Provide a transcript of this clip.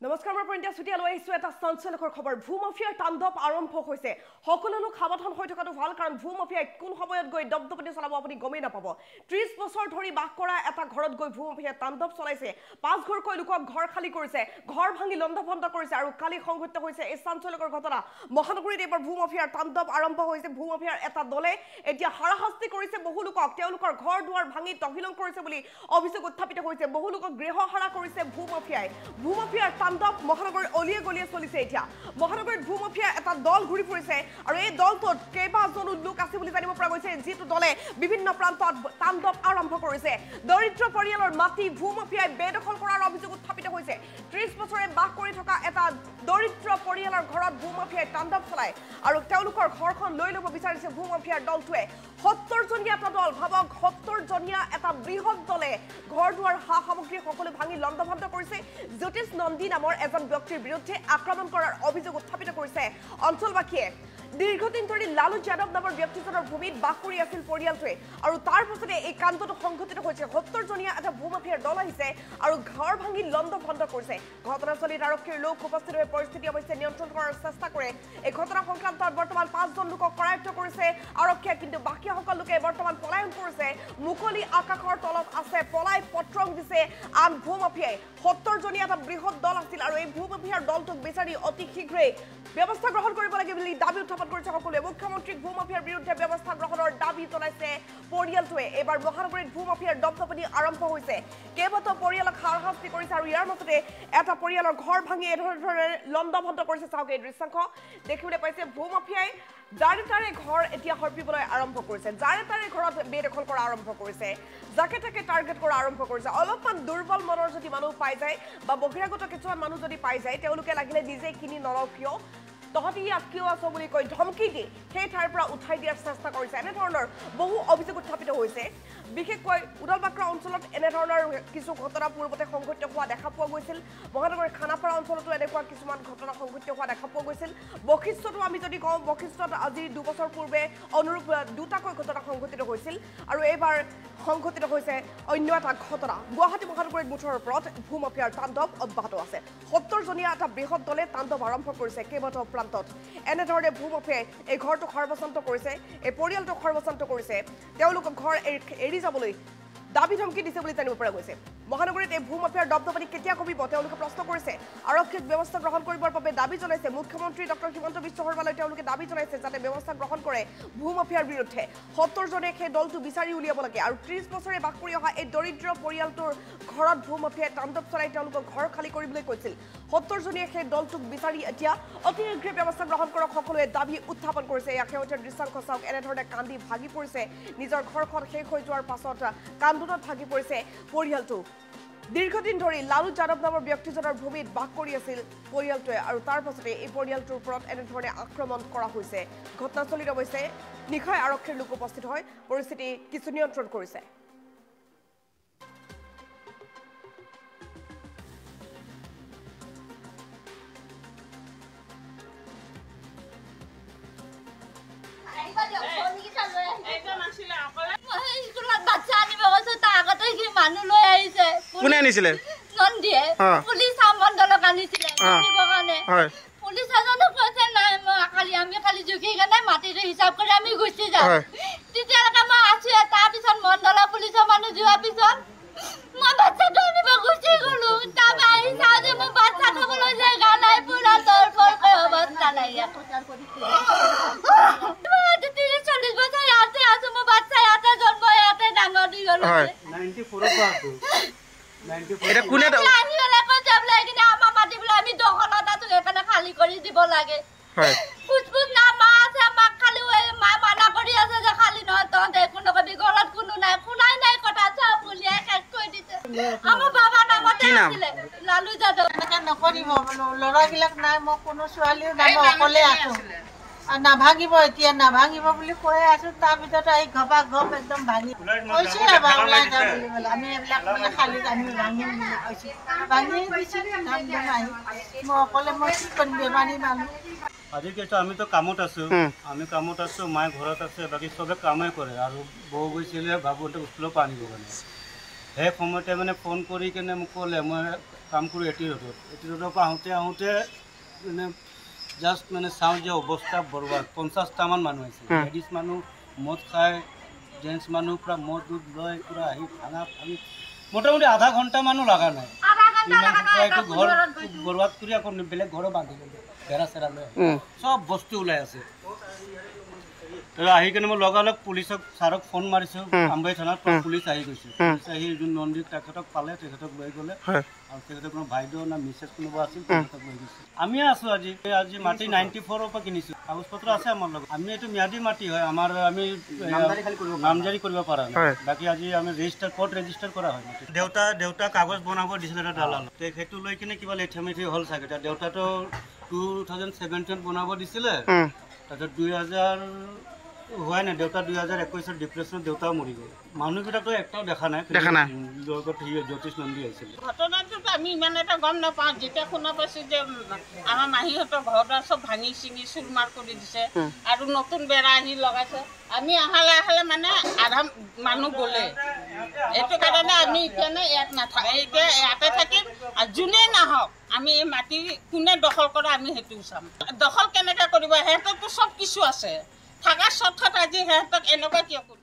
নমস্কাৰ মই প্ৰিন্টা সুটিয়া লৈ আহিছো এটা সঞ্চলকৰ খবৰ ভূমাফিয়াৰ তাণ্ডৱ আৰম্ভ হৈছে সকলো লোক সাৱধান হৈ থকাটো ভাল কাৰণ ভূমাফিয়াই কোন সময়ত গৈ দবদবনি চলাব আপুনি গমেই নাপাব 30 বছৰ ধৰি বাস কৰা এটা ঘৰত গৈ ভূমাফিয়াই তাণ্ডৱ চলাইছে পাঁচ ঘৰকৈ লোকক ঘৰ খালি কৰিছে ঘৰ ভাঙি লণ্ডভণ্ড কৰিছে আৰু কালি সংঘটিত হৈছে এই সঞ্চলকৰ ঘটনা মহানগৰীত এবাৰ ভূমাফিয়াৰ তাণ্ডৱ আৰম্ভ হৈছে ভূমাফিয়াৰ এটা দলে এতিয়া হাৰাশাস্তি কৰিছে বহু লোকক তেওঁলোকৰ ঘৰ দুৱাৰ ভাঙি তহিলং কৰিছে বুলি অভিযোগ উত্থাপিত হৈছে বহু লোকক গৃহহাৰা কৰিছে ভূমাফিয়াৰ তাণ্ডৱ মহানগৰীৰ অলিয়ে গলিয়ে চলিছে এতিয়া মহানগৰীত ভূমাফিয়া এটা দল ঘূৰি ফুৰিছে আৰু এই দলটোত কেইবাজনো লোক আছে বুলি জানিব পৰা গৈছে যিটো দলে বিভিন্ন প্ৰান্তত তাণ্ডৱ আৰম্ভ কৰিছে দৰিদ্ৰ পৰিয়ালৰ মাটি ভূমাফিয়াই বেদখল কৰাৰ অভিযোগ উত্থাপিত হৈছে 30 বছৰে বাস কৰি থকা এটা দৰিদ্ৰ পৰিয়ালৰ ঘৰত ভূমাফিয়াই তাণ্ডৱ চলায় আৰু তেওঁলোকৰ ঘৰখন লৈ ল'ব বিচাৰিছে ভূমাফিয়াৰ দলটোৱে 70 জনীয়া এটা দল ভাবক 70 জনীয়া এটা বৃহৎ দলে ঘৰ দুৱাৰ হা সামগ্ৰী সকলো ভাঙি লণ্ডভণ্ড কৰিছে জ্যোতিষ নন্দী নামৰ এজন ব্যক্তিৰ বিৰুদ্ধে আক্ৰমণ কৰাৰ অভিযোগ উত্থাপিত কৰিছে অঞ্চলবাসীয়ে দীৰ্ঘদিন ধৰি লালু যাদৱ নামৰ ব্যক্তিজনৰ ভূমিত বাস কৰি আছিল পৰিয়ালটোৱে আৰু তাৰ পাছতে এই কাণ্ডটো সংঘটিত হৈছে 70 জনীয়া এটা ভূমাফিয়াৰ দল আহিছে আৰু ঘৰ ভাঙি লণ্ডভণ্ড কৰিছে ঘটনাস্থলীত আৰক্ষীৰ লোক উপস্থিত হৈ পৰিস্থিতি অৱশ্যে নিয়ন্ত্ৰণ কৰাৰ চেষ্টা কৰে এই ঘটনা সংক্ৰান্তত বৰ্তমান 5 জন লোকক কৰায়ত্ব কৰিছে আৰক্ষীয়ে কিন্তু বাকী সকলো লোকে বৰ্তমান পলায়ন কৰিছে মুকলি আকাশৰ তলত আছে পলাই পত্ৰং দিছে আন ভূমাফিয়াই 70 জনীয়া এটা বৃহৎ দল আছিল আৰু এই ভূমাফিয়াৰ দলটোক বিচাৰি অতি শীঘ্ৰেই ব্যৱস্থা গ্ৰহণ কৰিব লাগে বুলি দাবী উত্থাপন কৰিছে সকলোৱে মুখ্যমন্ত্ৰীক ভূমাফিয়াৰ বিৰুদ্ধে ব্যৱস্থা গ্ৰহণৰ দাবী জনাইছে পৰিয়ালটোৱে এবাৰ মহানগৰীত ভূমাফিয়াৰ দপদপনি আৰম্ভ হৈছে কেইবাটাও পৰিয়ালক হাৰাশাস্তি কৰিছে আৰু ইয়াৰ মাজতে এটা পৰিয়ালৰ ঘৰ ভাঙি এধৰণে লণ্ডভণ্ড কৰিছে চাওক এই দৃশ্যাংশ দেখিবলৈ পাইছে ভূমাফিয়াই যাৰে তাৰে ঘৰ এতিয়া হৰপিবলৈ আৰম্ভ কৰিছে যাৰে তাৰে ঘৰত বেদখল কৰা আৰম্ভ কৰিছে যাকে তাকে টাৰ্গেট কৰা আৰম্ভ কৰিছে অলপমান দুৰ্বল মনৰ যদি মানুহ পাই যায় বা বহিৰাগত কিছুমান মানুহ যদি পাই যায় তেওঁলোকে লাগিলে নিজে কিনি নলওঁ কিয় তহঁতি ইয়াত কিয় আছ বুলি কৈ ধমকি দি সেই ঠাইৰ পৰা উঠাই দিয়াৰ চেষ্টা কৰিছে এনেধৰণৰ বহু অভিযোগ উত্থাপিত হৈছে বিশেষকৈ উদালবাক্ৰা অঞ্চলত এনেধৰণৰ কিছু ঘটনা পূৰ্বতে সংঘটিত হোৱা দেখা পোৱা গৈছিল মহানগৰীৰ খানাপাৰা অঞ্চলতো এনেকুৱা কিছুমান ঘটনা সংঘটিত হোৱা দেখা পোৱা গৈছিল বশিষ্ঠতো আমি যদি কওঁ বশিষ্ঠত আজি 2 বছৰ পূৰ্বে অনুৰূপ দুটাকৈ ঘটনা সংঘটিত হৈছিল আৰু এইবাৰ সংঘটিত হৈছে অন্য এটা ঘটনা গুৱাহাটী মহানগৰীত মুঠৰ ওপৰত ভূমাফিয়াৰ তাণ্ডৱ অব্যাহত আছে 70 জনীয়া এটা বৃহৎ দলে তাণ্ডৱ আৰম্ভ কৰিছে কেইবাটাও প্ৰান্তত এনেধৰণে ভূমাফিয়াই এই ঘৰটোক সৰ্বশান্ত কৰিছে এই পৰিয়ালটোক সৰ্বশান্ত কৰিছে তেওঁলোকক ঘৰ এৰি যাবলৈ দাবী ধমকি দিছে বুলি জানিব পৰা গৈছে মহানগৰীত এই ভূমাফিয়াৰ দবদবনি কেতিয়া কমিব তেওঁলোকে প্ৰশ্ন কৰিছে আৰক্ষীক ব্যৱস্থা গ্ৰহণ কৰিবৰ বাবে দাবী জনাইছে মুখ্যমন্ত্ৰী ডক্টৰ হিমন্ত বিশ্ব শৰ্মালৈ তেওঁলোকে দাবী জনাইছে যাতে ব্যৱস্থা গ্ৰহণ কৰে ভূমাফিয়াৰ বিৰুদ্ধে 70 জনে সেই দলটো বিচাৰি উলিয়াব লাগে আৰু 30 বছৰে বাস কৰি অহা এই দৰিদ্ৰ পৰিয়ালটোৰ ঘৰত ভূমাফিয়াই তাণ্ডৱ চলাই তেওঁলোকক ঘৰ খালী কৰিবলৈ কৈছিল 70 জনীয়ে সেই দলটোক বিচাৰি এতিয়া অতি শীঘ্ৰে ব্যৱস্থা গ্ৰহণ কৰক সকলোৱে দাবী উত্থাপন কৰিছে ইয়াক শেহতীয়া দৃশ্যাংশ চাওক এনেধৰণে কান্দি ভাগি পৰিছে নিজৰ ঘৰখন শেষ হৈ যোৱাৰ পাছত কান্দোনত ভাগি পৰিছে পৰিয়ালটো দীৰ্ঘদিন ধৰি লালু যাদৱ নামৰ ব্যক্তিজনৰ ভূমিত বাস কৰি আছিল পৰিয়ালটোৱে আৰু তাৰ পাছতে এই পৰিয়ালটোৰ ওপৰত এনেধৰণে আক্ৰমণ কৰা হৈছে ঘটনাস্থলীত অৱশ্যে নিশাই আৰক্ষীৰ লোক উপস্থিত হৈ পৰিস্থিতি কিছু নিয়ন্ত্ৰণ কৰিছে কোনে আনিছিলে নন্দিয়ে পুলিচ মণ্ডলক আনিছিলে কাৰণে পুলিচ এজনে কৈছে নাই মই আমি খালি জুখি কেনে মাটিটো হিচাপ কৰি আমি গুচি যাওঁ তেতিয়ালৈকে মই আছো তাৰপিছত মণ্ডলৰ পুলিচৰ মানুহ যোৱাৰ পিছত মই বাচ্চাটো আনিব গুচি গলো তাৰপৰা আহি চাওঁ যে মোৰ বাচ্চা খাবলৈ জেগা নাই পুৰা তৰফৰকৈ অৱস্থা নাই 30-40 বছৰ ইয়াতে আছো মোৰ বাচ্চা ইয়াতে জন্ম ইয়াতে ডাঙৰ দি গলো 94 এটা কোনে আমাৰ মাটি বোলে আমি দখলত আছো সেইকাৰণে খালী কৰি দিব লাগে ফুচফুচ না মা আছে মাক খালি মা মানা কৰি আছে যে খালী নহয় তহঁতে একো নকবি ঘৰত কোনো নাই শুনাই নাই কথা চব উলিয়াই শেষ কৰি দিছে আমাৰ বাবা নামতে আছিলে লালু যাদৱ এনেকে নকৰিব ল'ৰাবিলাক নাই মই কোনো ছোৱালীও নাই মই অকলে আছো নাভাঙিব এতিয়া নাভাঙিব বুলি কৈ আছো তাৰ ভিতৰত আহি ঘপা ঘপ একদম ভাঙি কৈছো ওলাই যাওঁ বুলি বোলে আমি এইবিলাক মানে খালি আমি ভাঙিম বুলি কৈছো ভাঙি দিছো মই অকলে মই কি কৰিম বেমাৰী মানুহ আজি কেইটা আমি তো কামত আছো মায়ে ঘৰত আছে বাকী চবে কামেই কৰে আৰু বৌ গৈছিলে বাবুহঁতক স্কুলৰ পৰা আনিব কাৰণে সেই সময়তে মানে ফোন কৰি কেনে মোক ক'লে মই কাম কৰোঁ এটি ৰোডৰ পৰা আহোঁতে মানে জাষ্ট মানে চাওঁ যে অৱস্থা বৰবাদ 50টামান মানুহ আহিছে লেডিজ মানুহ মদ খায় জেণ্টছ মানুহ পূৰা মদ দুধ লৈ পূৰা আহি ভাঙা ভাঙি মোটামুটি আধা ঘণ্টা মানুহ লগা নাই এইটো ঘৰ বৰবাদ কৰি আকৌ বেলেগ ঘৰো বান্ধি ল'লে বেৰা চেৰা লৈ চব বস্তু ওলাই আছে আহি কিনে মই লগালগ পুলিচক ছাৰক ফোন মাৰিছোঁ আমবাৰী থানাত পুলিচ আহি গৈছে পুলিচ আহি যোন নন্দীক তেখেতক পালে তেখেতক লৈ গ'লে আৰু তেখেতক কোনো বাইদেউ না মিছেছ কোনোবা আছিল তেখেতক লৈ গৈছে আমিয়ে আছোঁ আজি মাটি 94ৰ পৰা কিনিছোঁ কাগজ পত্ৰ আছে আমাৰ লগত আমি এইটো ম্যাদী মাটি হয় আমাৰ আমি নামজাৰি কৰিব পৰা নাই বাকী আজি আমি কোৰ্ট ৰেজিষ্টাৰ কৰা হয় দেউতা কাগজ বনাব দিছিলে এটা দালাল সেইটো লৈ কিনে কিবা লেঠেমেঠি হ'ল চাগে দেউতাটো 2017 বনাব দিছিলে তাৰপিছত 2000 হোৱাই নাই দেউতা 2021 ডিপ্ৰেশ্যনত দেউতাও মৰি গ'ল মানুহকেইটাতো একটাও দেখা নাই লগত জ্যোতিষ নন্দী আহিছিলে ঘটনাটোতো আমি ইমান এটা গম নাপাওঁ যেতিয়া শুনা পাইছোঁ যে আমাৰ মাহীহঁতৰ ঘৰ দুৱাৰ চব ভাঙি চিঙি চুৰমাৰ কৰি দিছে আৰু নতুন বেৰা আহি লগাইছে আমি আহালে মানে আধা মানুহ গ'লে এইটো কাৰণে আমি এতিয়া ইয়াত নাথাকোঁ এতিয়া ইয়াতে থাকিম আৰু যোনেই নাহক আমি এই মাটি কোনে দখল কৰে আমি সেইটো চাম দখল কেনেকৈ কৰিব সিহঁতৰতো চব কিছু আছে থাকা স্বত্বত আজি সিহঁতক এনেকুৱা কিয় কৰিব